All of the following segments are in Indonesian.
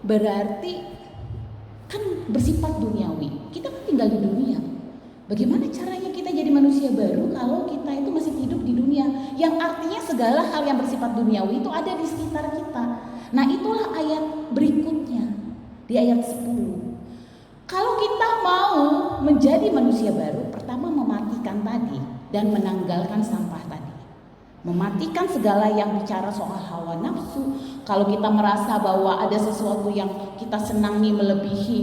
berarti kan bersifat duniawi. Kita kan tinggal di dunia. Bagaimana caranya kita jadi manusia baru kalau kita itu masih hidup di dunia? Yang artinya segala hal yang bersifat duniawi itu ada di sekitar kita. Nah, itulah ayat berikutnya di ayat 10. Kalau kita mau menjadi manusia baru, pertama mematikan tadi dan menanggalkan sampah tadi. Mematikan segala yang bicara soal hawa nafsu. Kalau kita merasa bahwa ada sesuatu yang kita senangi melebihi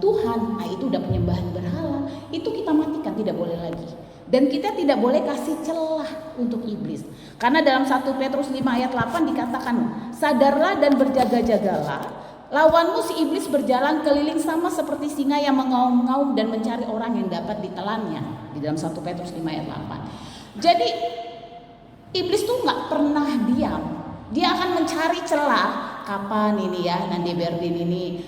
Tuhan, nah itu udah penyembahan berhala. Itu kita matikan, tidak boleh lagi. Dan kita tidak boleh kasih celah untuk iblis. Karena dalam 1 Petrus 5 ayat 8 dikatakan, sadarlah dan berjaga-jagalah. Lawanmu si iblis berjalan keliling sama seperti singa yang mengaum-ngaum dan mencari orang yang dapat ditelannya. Di dalam 1 Petrus 5 ayat 8. Jadi iblis tuh gak pernah diam. Dia akan mencari celah. Kapan ini ya Nandi Berdin ini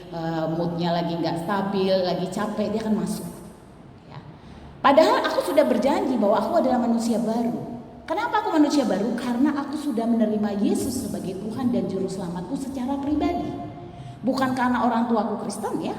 moodnya lagi gak stabil, lagi capek, dia akan masuk ya. Padahal aku sudah berjanji bahwa aku adalah manusia baru. Kenapa aku manusia baru? Karena aku sudah menerima Yesus sebagai Tuhan dan Juru Selamatku secara pribadi. Bukan karena orang tuaku Kristen ya.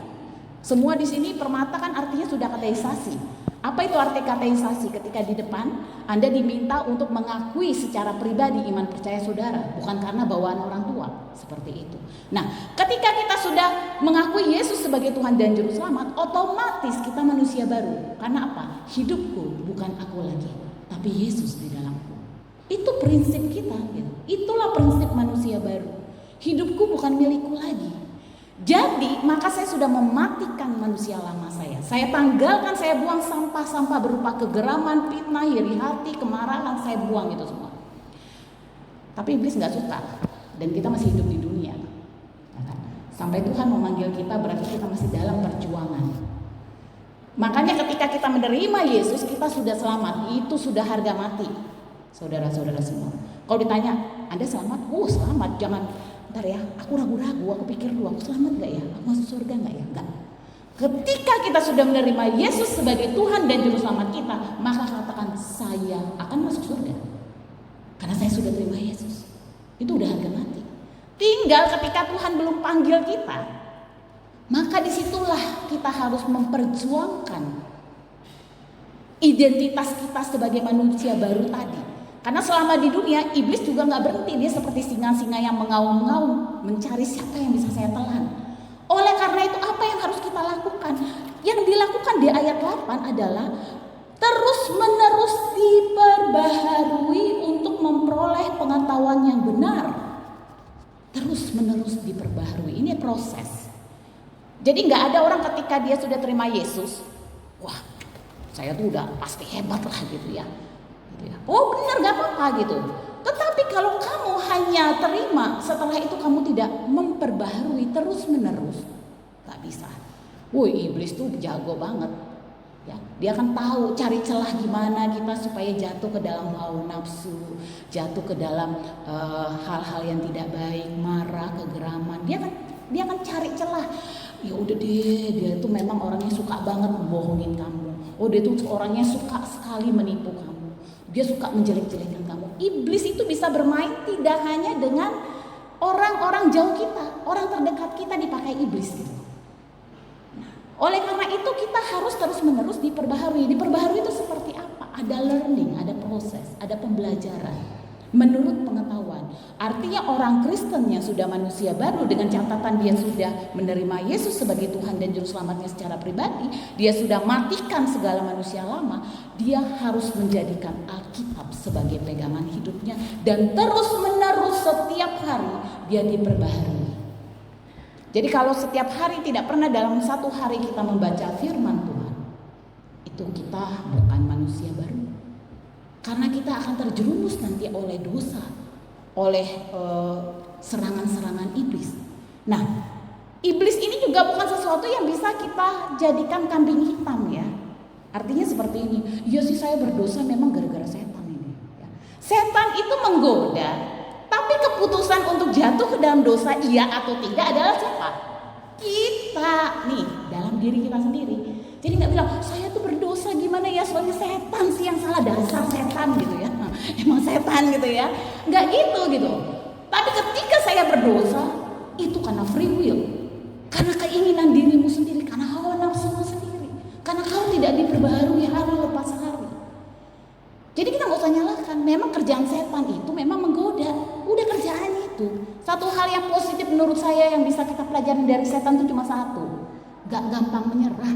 Semua di sini Permata kan artinya sudah kateisasi. Apa itu arti kateisasi? Ketika di depan Anda diminta untuk mengakui secara pribadi iman percaya saudara, bukan karena bawaan orang tua, seperti itu. Nah, ketika kita sudah mengakui Yesus sebagai Tuhan dan Juru Selamat, otomatis kita manusia baru. Karena apa? Hidupku bukan aku lagi, tapi Yesus di dalamku. Itu prinsip kita, gitu. Itulah prinsip manusia baru. Hidupku bukan milikku lagi. Jadi maka saya sudah mematikan manusia lama saya. Saya tanggalkan, saya buang sampah-sampah berupa kegeraman, fitnah, iri hati, kemarahan, saya buang itu semua. Tapi iblis gak suka. Dan kita masih hidup di dunia. Sampai Tuhan memanggil kita berarti kita masih dalam perjuangan. Makanya ketika kita menerima Yesus, kita sudah selamat. Itu sudah harga mati. Saudara-saudara semua. Kalau ditanya, Anda selamat? Selamat. Jangan bentar ya, aku ragu-ragu, aku pikir dulu, aku selamat gak ya? Aku masuk surga gak ya? Enggak. Ketika kita sudah menerima Yesus sebagai Tuhan dan Juru Selamat kita, maka katakan, saya akan masuk surga. Karena saya sudah terima Yesus. Itu udah harga mati. Tinggal ketika Tuhan belum panggil kita, maka disitulah kita harus memperjuangkan identitas kita sebagai manusia baru tadi. Karena selama di dunia, iblis juga gak berhenti. Dia seperti singa-singa yang mengaum-ngaum, mencari siapa yang bisa saya telan. Oleh karena itu, apa yang harus kita lakukan? Yang dilakukan di ayat 8 adalah terus-menerus diperbaharui untuk memperoleh pengetahuan yang benar. Terus-menerus diperbaharui. Ini proses. Jadi gak ada orang ketika dia sudah terima Yesus, wah, saya tuh udah pasti hebat lah gitu ya. Oh benar, gak apa-apa gitu. Tetapi kalau kamu hanya terima, setelah itu kamu tidak memperbaharui terus menerus, gak bisa. Woi, iblis tuh jago banget ya. Dia akan tahu cari celah gimana kita supaya jatuh ke dalam hawa nafsu, jatuh ke dalam hal-hal yang tidak baik, marah, kegeraman. Dia akan cari celah. Ya udah deh, dia tuh memang orangnya suka banget membohongin kamu. Oh, dia tuh orangnya suka sekali menipu kamu. Dia suka menjelek-jelekan kamu. Iblis itu bisa bermain tidak hanya dengan orang-orang jauh kita, orang terdekat kita dipakai iblis gitu. Nah, oleh karena itu kita harus terus-menerus diperbaharui. Diperbaharui itu seperti apa? Ada learning, ada proses, ada pembelajaran menurut pengetahuan. Artinya orang Kristen yang sudah manusia baru dengan catatan dia sudah menerima Yesus sebagai Tuhan dan Juru Selamatnya secara pribadi, dia sudah matikan segala manusia lama, dia harus menjadikan Alkitab sebagai pegangan hidupnya dan terus-menerus setiap hari dia diperbaharui. Jadi kalau setiap hari tidak pernah dalam satu hari kita membaca firman Tuhan, itu kita bukan manusia baru. Karena kita akan terjerumus nanti oleh dosa, oleh serangan-serangan iblis. Nah, iblis ini juga bukan sesuatu yang bisa kita jadikan kambing hitam ya. Artinya seperti ini, ya sih saya berdosa memang gara-gara setan ini. Ya. Setan itu menggoda, tapi keputusan untuk jatuh ke dalam dosa iya atau tidak adalah siapa? Kita nih, dalam diri kita sendiri. Jadi gak bilang, saya tuh berdosa gimana ya, soalnya setan sih yang salah, dasar setan gitu ya. Emang setan gitu ya. Gak gitu. Tapi ketika saya berdosa, itu karena free will. yang positif menurut saya yang bisa kita pelajari dari setan itu cuma satu. Gak gampang menyerah.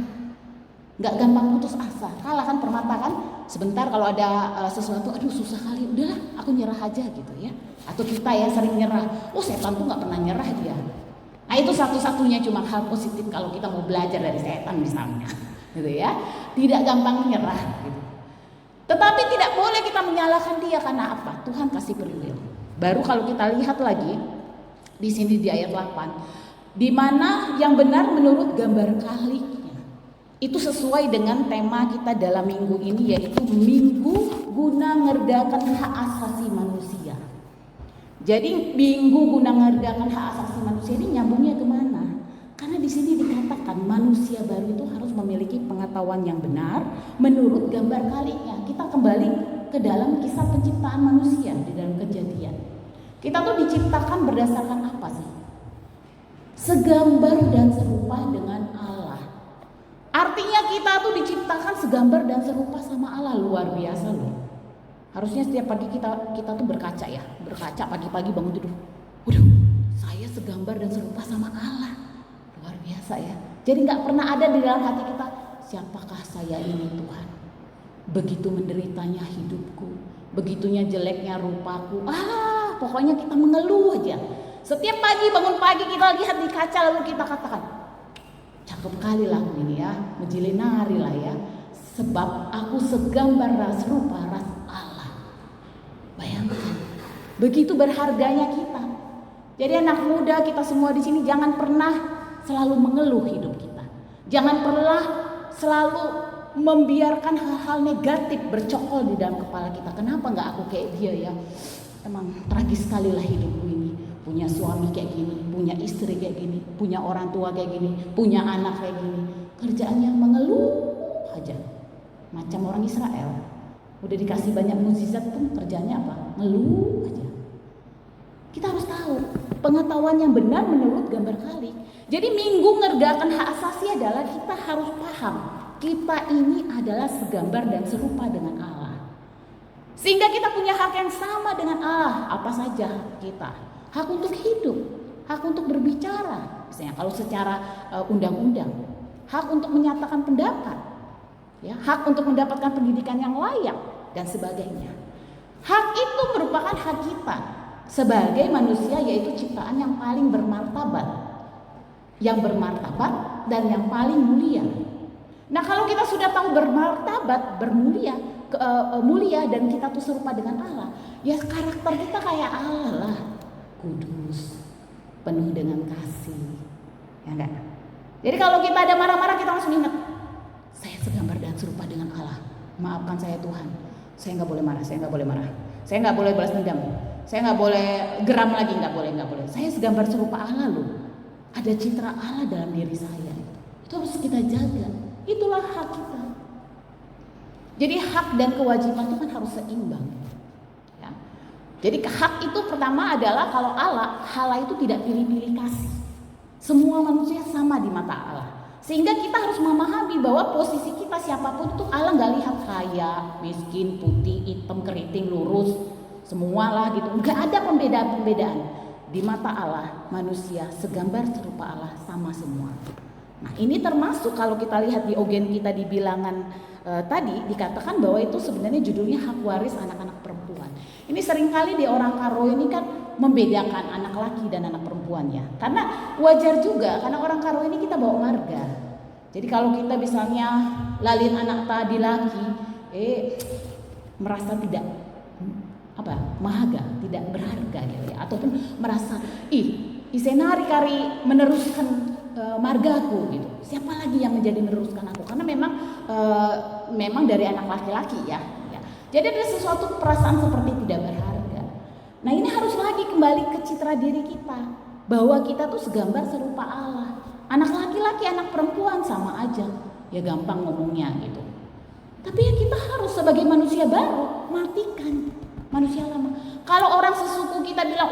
Gak gampang putus asa. Kalah kan permata kan. Sebentar kalau ada sesuatu, aduh susah kali, udahlah aku nyerah aja gitu ya. Atau kita ya sering nyerah. Oh setan tuh gak pernah nyerah dia. Nah itu satu-satunya cuma hal positif kalau kita mau belajar dari setan misalnya. Gitu ya. Tidak gampang menyerah gitu. Tetapi tidak boleh kita menyalahkan dia karena apa? Tuhan kasih perwil. Baru kalau kita lihat lagi di sini di ayat 8, di mana yang benar menurut gambar kaliknya. Itu sesuai dengan tema kita dalam minggu ini, yaitu minggu guna ngerdakan hak asasi manusia. Jadi minggu guna ngerdakan hak asasi manusia ini nyambungnya kemana? Karena di sini dikatakan manusia baru itu harus memiliki pengetahuan yang benar menurut gambar kaliknya. Kita kembali ke dalam kisah penciptaan manusia di dalam Kejadian. Kita tuh diciptakan berdasarkan apa sih? Segambar dan serupa dengan Allah. Artinya kita tuh diciptakan segambar dan serupa sama Allah. Luar biasa loh. Harusnya setiap pagi kita tuh berkaca ya. Berkaca pagi-pagi bangun tidur. Waduh, saya segambar dan serupa sama Allah. Luar biasa ya. Jadi gak pernah ada di dalam hati kita, siapakah saya ini Tuhan? Begitu menderitanya hidupku, begitunya jeleknya rupaku. Pokoknya kita mengeluh aja. Setiap pagi bangun pagi kita lihat di kaca lalu kita katakan, cakep kali lah ini ya, menjilinari lah ya. Sebab aku segambar serupa ras Allah. Bayangkan, begitu berharganya kita. Jadi anak muda kita semua di sini jangan pernah selalu mengeluh hidup kita. Jangan pernah selalu membiarkan hal-hal negatif bercokol di dalam kepala kita. Kenapa nggak aku kayak dia ya? Emang tragis sekali lah hidupku ini. Punya suami kayak gini, punya istri kayak gini, punya orang tua kayak gini, punya anak kayak gini. Kerjaannya mengeluh aja. Macam orang Israel. Udah dikasih banyak mukjizat pun kerjanya apa? Ngeluh aja. Kita harus tahu pengetahuan yang benar menurut gambar kalik. Jadi minggu ngerjakan hak asasi adalah kita harus paham kita ini adalah segambar dan serupa dengan Allah. Sehingga kita punya hak yang sama dengan Allah. Apa saja kita? Hak untuk hidup, hak untuk berbicara. Misalnya kalau secara undang-undang, hak untuk menyatakan pendapat, ya, hak untuk mendapatkan pendidikan yang layak dan sebagainya. Hak itu merupakan hak kita sebagai manusia, yaitu ciptaan yang paling bermartabat. Yang bermartabat dan yang paling mulia. Nah kalau kita sudah tahu bermartabat, mulia dan kita tuh serupa dengan Allah, ya karakter kita kayak Allah lah, kudus, penuh dengan kasih, ya enggak? Jadi kalau kita ada marah-marah kita langsung ingat, saya segambar dan serupa dengan Allah. Maafkan saya Tuhan, saya nggak boleh marah, saya nggak boleh marah, saya nggak boleh balas dendam, saya nggak boleh geram lagi, nggak boleh. Saya segambar serupa Allah loh. Ada citra Allah dalam diri saya. Itu harus kita jaga. Itulah hak kita. Jadi hak dan kewajiban itu kan harus seimbang. Ya. Jadi hak itu pertama adalah kalau Allah itu tidak pilih-pilih kasih. Semua manusia sama di mata Allah. Sehingga kita harus memahami bahwa posisi kita siapapun itu Allah nggak lihat kaya, miskin, putih, hitam, keriting, lurus, semualah gitu. Nggak ada pembedaan-pembedaan. Di mata Allah, manusia segambar serupa Allah sama semua. Nah ini termasuk kalau kita lihat di ogen kita di bilangan tadi dikatakan bahwa itu sebenarnya judulnya hak waris anak-anak perempuan. Ini seringkali di orang Karo ini kan membedakan anak laki dan anak perempuan ya. Karena wajar juga karena orang Karo ini kita bawa marga. Jadi kalau kita misalnya lalin anak tadi laki, merasa tidak mahaga, tidak berharga gitu ya, ataupun merasa isenari kari meneruskan margaku gitu. Siapa lagi yang menjadi meneruskan aku? Karena memang dari anak laki-laki ya. Jadi ada sesuatu perasaan seperti tidak berharga. Nah ini harus lagi kembali ke citra diri kita bahwa kita tuh segambar serupa Allah. Anak laki-laki, anak perempuan sama aja. Ya gampang ngomongnya gitu. Tapi ya kita harus sebagai manusia baru matikan manusia lama. Kalau orang sesuku kita bilang,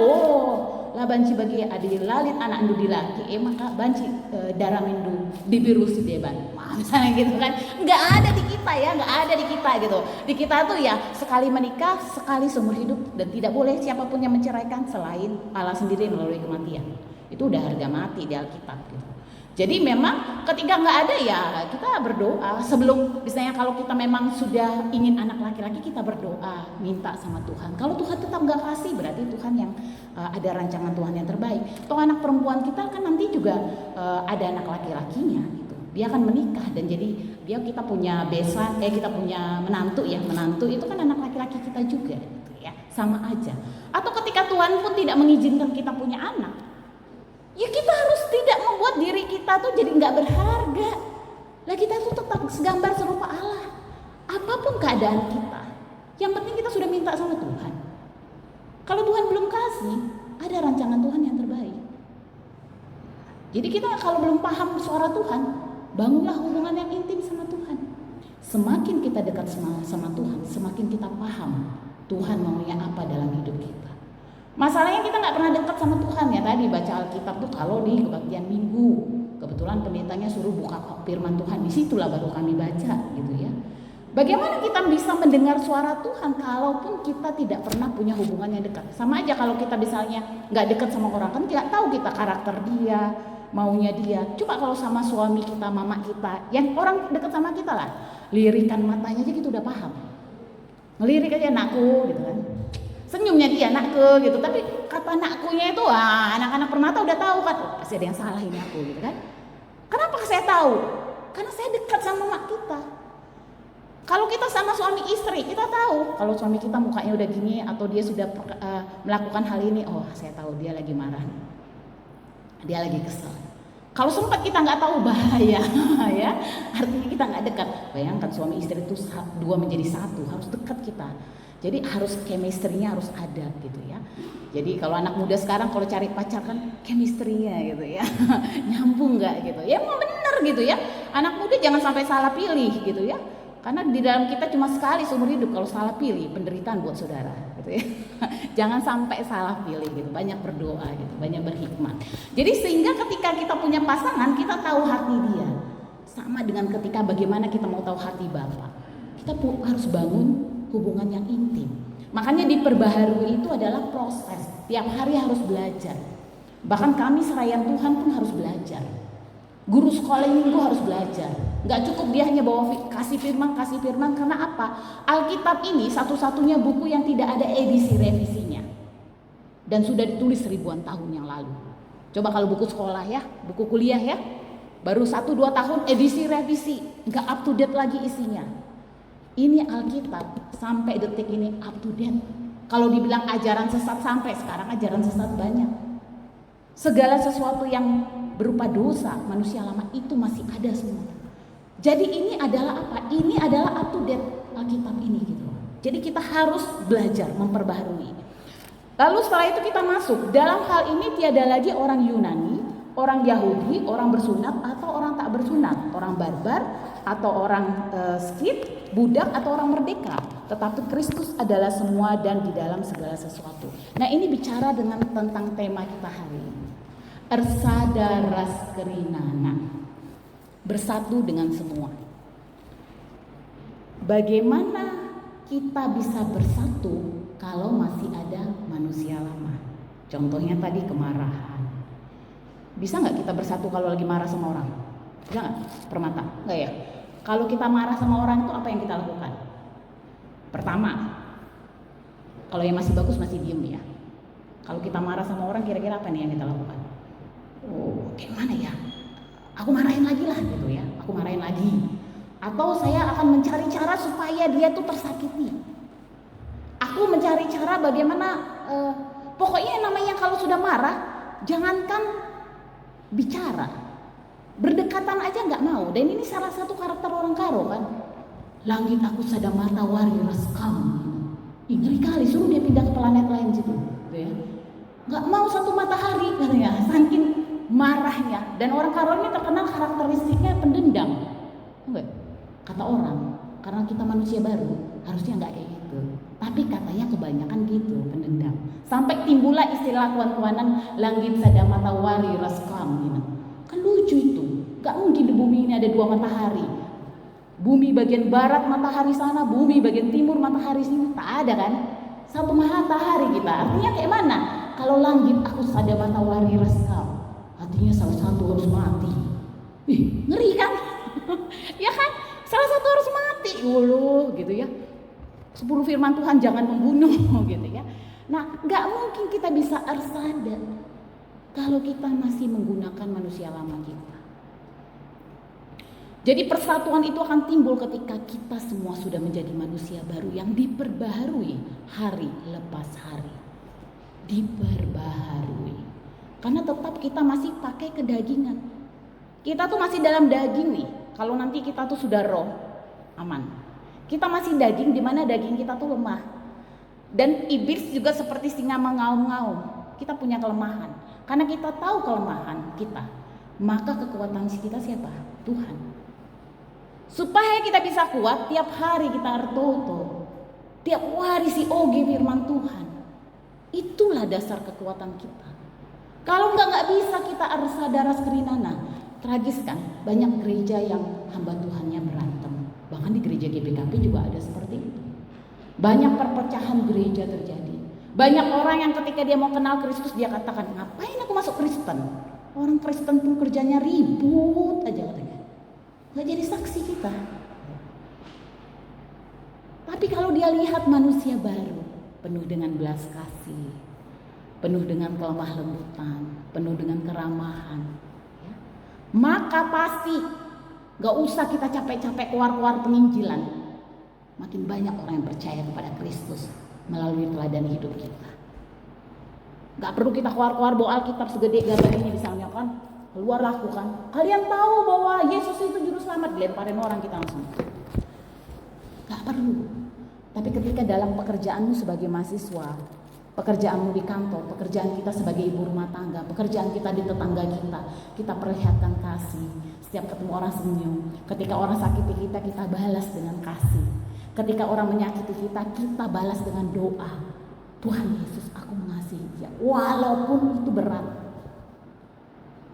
lah banci bagi adi lalit anak ndu dilaki maka banci darah mindu bibir si deban. Misalnya gitu kan, nggak ada di kita ya, nggak ada di kita gitu. Di kita tuh ya sekali menikah, sekali seumur hidup, dan tidak boleh siapapun yang menceraikan selain Allah sendiri melalui kematian. Itu udah harga mati di Alkitab gitu. Jadi memang ketika nggak ada ya kita berdoa sebelum, misalnya kalau kita memang sudah ingin anak laki-laki, kita berdoa minta sama Tuhan. Kalau Tuhan tetap nggak kasih, berarti Tuhan yang ada rancangan Tuhan yang terbaik. Toh anak perempuan kita kan nanti juga ada anak laki-lakinya gitu. Dia akan menikah dan jadi kita punya besan, kita punya menantu ya, menantu itu kan anak laki-laki kita juga gitu ya, sama aja. Atau ketika Tuhan pun tidak mengizinkan kita punya anak, ya kita harus tidak membuat diri kita tuh jadi nggak berharga. Lah kita tuh tetap segambar serupa Allah. Apapun keadaan kita, yang penting kita sudah minta sama Tuhan. Kalau Tuhan belum kasih, ada rancangan Tuhan yang terbaik. Jadi kita kalau belum paham suara Tuhan, bangunlah hubungan yang intim sama Tuhan. Semakin kita dekat sama Tuhan, semakin kita paham Tuhan maunya apa dalam hidup kita. Masalahnya kita nggak pernah dekat sama Tuhan ya, tadi baca Alkitab tuh kalau di kebaktian Minggu, kebetulan pendetanya suruh buka firman Tuhan, disitulah baru kami baca gitu ya. Bagaimana kita bisa mendengar suara Tuhan kalaupun kita tidak pernah punya hubungan yang dekat? Sama aja kalau kita misalnya nggak dekat sama orang, kan tidak tahu kita karakter dia, maunya dia. Coba kalau sama suami kita, mama kita, yang orang dekat sama kita lah, lirikan matanya aja gitu udah paham. Ngelirik aja anakku gitu kan. Senyumnya dia nakku gitu, tapi kata nakkunya itu anak-anak permata udah tahu kan, pasti ada yang salah ini aku gitu kan. Kenapa saya tahu? Karena saya dekat sama mak kita. Kalau kita sama suami istri, kita tahu kalau suami kita mukanya udah gini atau dia sudah melakukan hal ini, oh saya tahu dia lagi marah nih, dia lagi kesel. Kalau sempat kita nggak tahu, bahaya ya, artinya kita nggak dekat. Bayangkan suami istri itu dua menjadi satu, harus dekat kita. Jadi harus chemistry-nya harus ada gitu ya. Jadi kalau anak muda sekarang kalau cari pacar kan chemistry-nya gitu ya. Nyambung nggak gitu. Ya emang bener gitu ya. Anak muda jangan sampai salah pilih gitu ya. Karena di dalam kita cuma sekali seumur hidup, kalau salah pilih penderitaan buat saudara gitu ya. Jangan sampai salah pilih gitu. Banyak berdoa gitu, banyak berhikmat. Jadi sehingga ketika kita punya pasangan, kita tahu hati dia. Sama dengan ketika bagaimana kita mau tahu hati Bapa. Kita harus bangun hubungan yang intim. Makanya diperbaharui itu adalah proses. Tiap hari harus belajar. Bahkan kami serayan Tuhan pun harus belajar. Guru sekolah minggu harus belajar. Gak cukup dia hanya bawa kasih firman. Karena apa? Alkitab ini satu-satunya buku yang tidak ada edisi revisinya. Dan sudah ditulis ribuan tahun yang lalu. Coba kalau buku sekolah ya, buku kuliah ya, baru 1-2 tahun edisi revisi, gak up to date lagi isinya. Ini Alkitab sampai detik ini up to date. Kalau dibilang ajaran sesat, sampai sekarang ajaran sesat banyak. Segala sesuatu yang berupa dosa manusia lama itu masih ada semua. Jadi ini adalah apa? Ini adalah up to date Alkitab ini gitu. Jadi kita harus belajar memperbaharui. Lalu setelah itu kita masuk. Dalam hal ini tiada lagi orang Yunani, orang Yahudi, orang bersunat atau orang tak bersunat, orang barbar atau orang skit, budak atau orang merdeka, tetapi Kristus adalah semua dan di dalam segala sesuatu. Nah ini bicara tentang tema kita hari ini. Ersadaras kerinana, bersatu dengan semua. Bagaimana kita bisa bersatu kalau masih ada manusia lama? Contohnya tadi kemarahan. Bisa nggak kita bersatu kalau lagi marah sama orang? Bisa nggak? Permata? Nggak ya? Kalau kita marah sama orang itu apa yang kita lakukan? Pertama, kalau yang masih bagus masih diem ya. Kalau kita marah sama orang kira-kira apa nih yang kita lakukan? Oh, gimana ya? Aku marahin lagi lah gitu ya. Aku marahin lagi. Atau saya akan mencari cara supaya dia tuh tersakiti. Aku mencari cara bagaimana, pokoknya namanya kalau sudah marah, jangankan bicara. Berdekatan aja nggak mau. Dan ini salah satu karakter orang Karo kan. Langit aku sadang mata wari raskam. Ngeri kali, suruh dia pindah ke planet lain situ. Ya. Nggak mau satu matahari katanya, saking marahnya. Dan orang Karo ini terkenal karakteristiknya pendendam. Enggak? Kata orang, karena kita manusia baru, harusnya nggak kayak gitu. Tapi katanya kebanyakan gitu pendendam. Sampai timbullah istilah kuan-kuanan langit sada matahari raskam gitu. Kan lucu itu. Gak mungkin di bumi ini ada dua matahari. Bumi bagian barat matahari sana, bumi bagian timur matahari sini. Tak ada kan? Satu matahari kita. Artinya kayak mana? Kalau langit aku sada matahari raskam. Artinya salah satu harus mati. Ngeri kan? Ya kan? Salah satu harus mati dulu gitu ya. 10 firman Tuhan jangan membunuh gitu ya. Nah, gak mungkin kita bisa arsada kalau kita masih menggunakan manusia lama kita. Jadi persatuan itu akan timbul ketika kita semua sudah menjadi manusia baru yang diperbaharui hari lepas hari. Diperbaharui. Karena tetap kita masih pakai kedagingan. Kita tuh masih dalam daging nih. Kalau nanti kita tuh sudah roh, aman. Kita masih daging, di mana daging kita tuh lemah. Dan iblis juga seperti singa mengaum-ngaum. Kita punya kelemahan. Karena kita tahu kelemahan kita, maka kekuatan kita siapa? Tuhan. Supaya kita bisa kuat, tiap hari kita artoto. Tiap hari si oge firman Tuhan. Itulah dasar kekuatan kita. Kalau nggak bisa kita harus sadar skrinana. Tragis kan? Banyak gereja yang hamba Tuhannya berantem. Bahkan di gereja GBKP juga ada seperti itu. Banyak perpecahan gereja terjadi. Banyak orang yang ketika dia mau kenal Kristus dia katakan, ngapain aku masuk Kristen? Orang Kristen pun kerjanya ribut aja katanya. Gak jadi saksi kita. Tapi kalau dia lihat manusia baru, penuh dengan belas kasih, penuh dengan kelemah lembutan, penuh dengan keramahan, ya, maka pasti gak usah kita capek-capek keluar-keluar penginjilan. Makin banyak orang yang percaya kepada Kristus melalui teladan hidup kita. Gak perlu kita keluar-keluar bawa Alkitab segede gambar ini misalnya kan. Keluar lakukan. Kalian tahu bahwa Yesus itu juru selamat. Dilemparin orang kita langsung. Gak perlu. Tapi ketika dalam pekerjaanmu sebagai mahasiswa, pekerjaanmu di kantor, pekerjaan kita sebagai ibu rumah tangga, pekerjaan kita di tetangga kita perlihatkan kasih. Setiap ketemu orang senyum. Ketika orang sakiti kita balas dengan kasih. Ketika orang menyakiti kita balas dengan doa. Tuhan Yesus, aku mengasihi dia. Walaupun itu berat.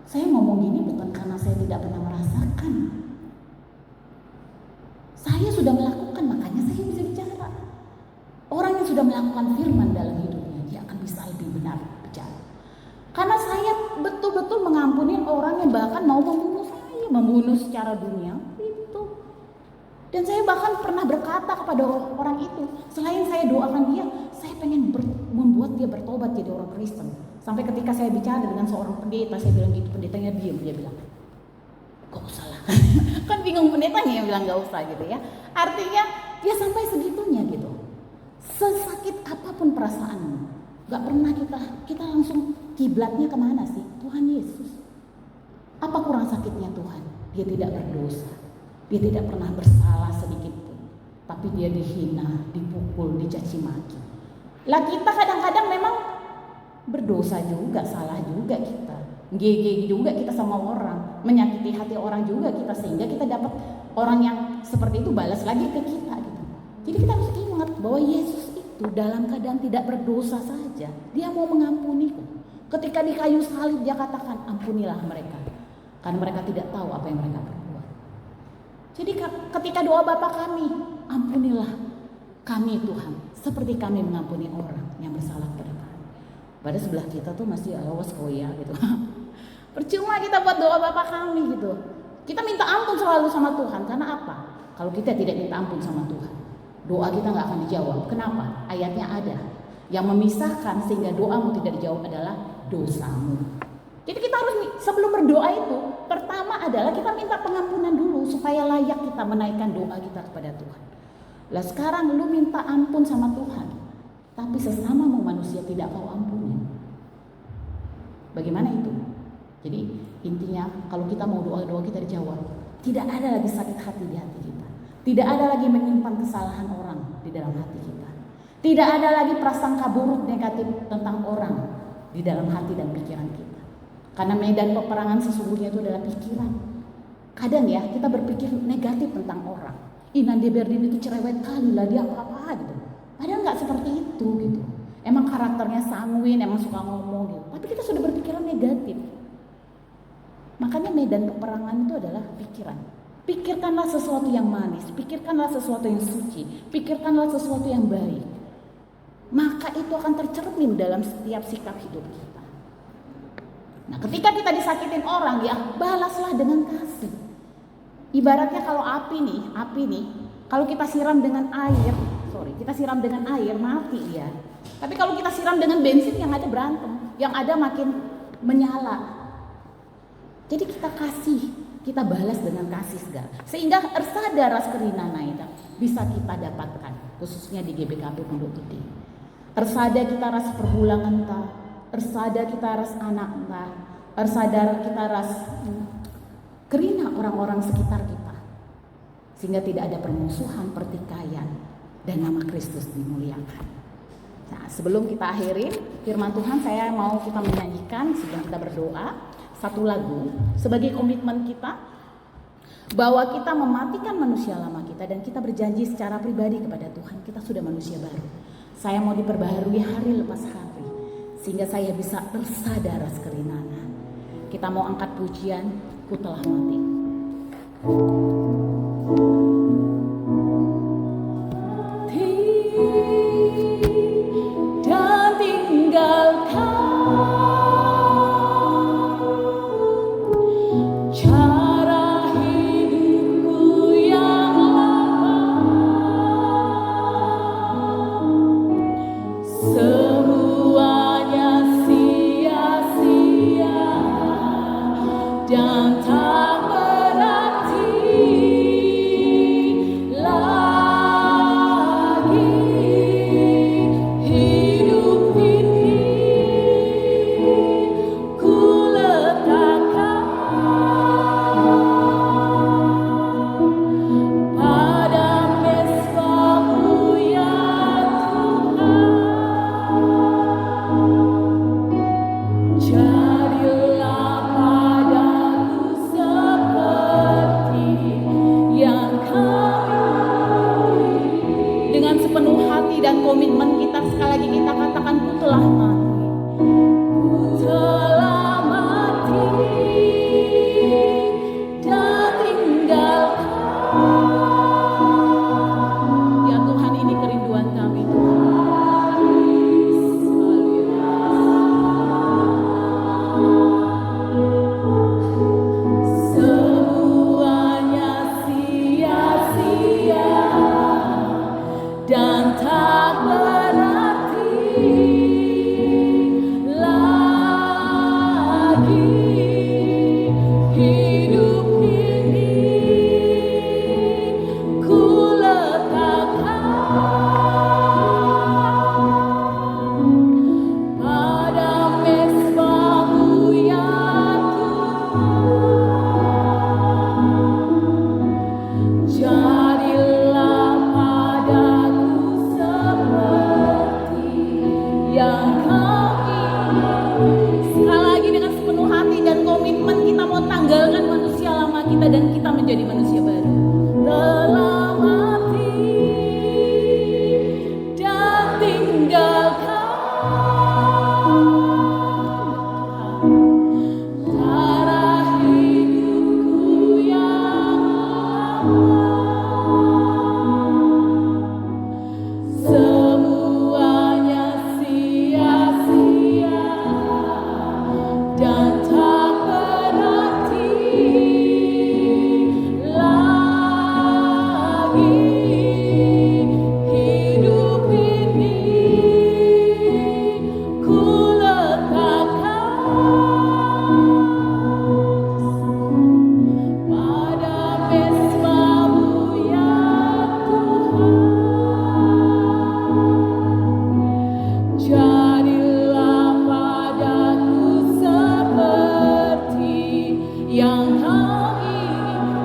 Saya ngomong gini bukan karena saya tidak pernah merasakan. Saya sudah melakukan, makanya saya bisa bicara. Orang yang sudah melakukan firman dalam hidupnya, dia akan bisa lebih benar bicara. Karena saya betul-betul mengampuni orang yang bahkan mau membunuh saya, membunuh secara dunia itu. Dan saya bahkan pernah berkata kepada orang itu, selain saya doakan dia, saya pengen membuat dia bertobat jadi orang Kristen. Sampai ketika saya bicara dengan seorang pendeta, saya bilang gitu, pendetanya diam, dia bilang, gak usah lah. Kan bingung pendetanya yang bilang gak usah gitu ya. Artinya dia sampai segitunya gitu. Sesakit apapun perasaanmu, gak pernah kita langsung kiblatnya kemana sih? Tuhan Yesus. Apa kurang sakitnya Tuhan? Dia tidak berdosa. Dia tidak pernah bersalah sedikit pun. Tapi dia dihina, dipukul, dicaci maki. Lah kita kadang-kadang memang berdosa juga, salah juga kita. GG juga kita sama orang, menyakiti hati orang juga kita, sehingga kita dapat orang yang seperti itu balas lagi ke kita gitu. Jadi kita harus ingat bahwa Yesus itu dalam keadaan tidak berdosa saja, dia mau mengampuniku. Ketika di kayu salib dia katakan, ampunilah mereka, karena mereka tidak tahu apa yang mereka perbuat. Jadi ketika doa Bapa kami, ampunilah kami Tuhan, seperti kami mengampuni orang yang bersalah kepada kami. Pada sebelah kita tuh masih awas koya gitu. Percuma kita buat doa Bapa kami gitu. Kita minta ampun selalu sama Tuhan. Karena apa? Kalau kita tidak minta ampun sama Tuhan, doa kita gak akan dijawab. Kenapa? Ayatnya ada. Yang memisahkan sehingga doamu tidak dijawab adalah dosamu. Jadi kita harus, sebelum berdoa itu, pertama adalah kita minta pengampunan dulu supaya layak kita menaikkan doa kita kepada Tuhan. Lah sekarang lu minta ampun sama Tuhan, tapi sesamamu manusia tidak kau ampuni. Bagaimana itu? Jadi intinya kalau kita mau doa-doa kita dijawab, tidak ada lagi sakit hati di hati kita. Tidak ada lagi menyimpan kesalahan orang di dalam hati kita. Tidak ada lagi prasangka buruk negatif tentang orang di dalam hati dan pikiran kita. Karena medan peperangan sesungguhnya itu adalah pikiran. Kadang ya kita berpikir negatif tentang orang. Nanti Berdin itu cerewet kali lah, dia apa-apa gitu. Ada nggak seperti itu gitu? Emang karakternya sanguin, emang suka ngomong gitu. Tapi kita sudah berpikiran negatif. Makanya medan peperangan itu adalah pikiran. Pikirkanlah sesuatu yang manis, pikirkanlah sesuatu yang suci, pikirkanlah sesuatu yang baik. Maka itu akan tercermin dalam setiap sikap hidup kita. Nah, ketika kita disakitin orang, ya balaslah dengan kasih. Ibaratnya kalau api nih, kalau kita siram dengan air, mati dia. Tapi kalau kita siram dengan bensin, yang ada berantem, yang ada makin menyala. Jadi kita kasih, kita balas dengan kasih segala. Sehingga ersada ras kerinana itu bisa kita dapatkan, khususnya di GBKP Pondok Gede. Ersada kita ras perbulangan ta, ersada kita ras anak ta, ersada kita ras kerina orang-orang sekitar kita. Sehingga tidak ada permusuhan, pertikaian, dan nama Kristus dimuliakan. Nah, sebelum kita akhirin firman Tuhan, saya mau kita menyanyikan sebelum kita berdoa satu lagu sebagai komitmen kita bahwa kita mematikan manusia lama kita dan kita berjanji secara pribadi kepada Tuhan kita sudah manusia baru. Saya mau diperbaharui hari lepas hari sehingga saya bisa tersadar kerinana. Kita mau angkat pujian, ku telah mati. Dan tinggalkan dan tak berarti.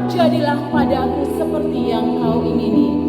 Jadilah padaku seperti yang kau ingini.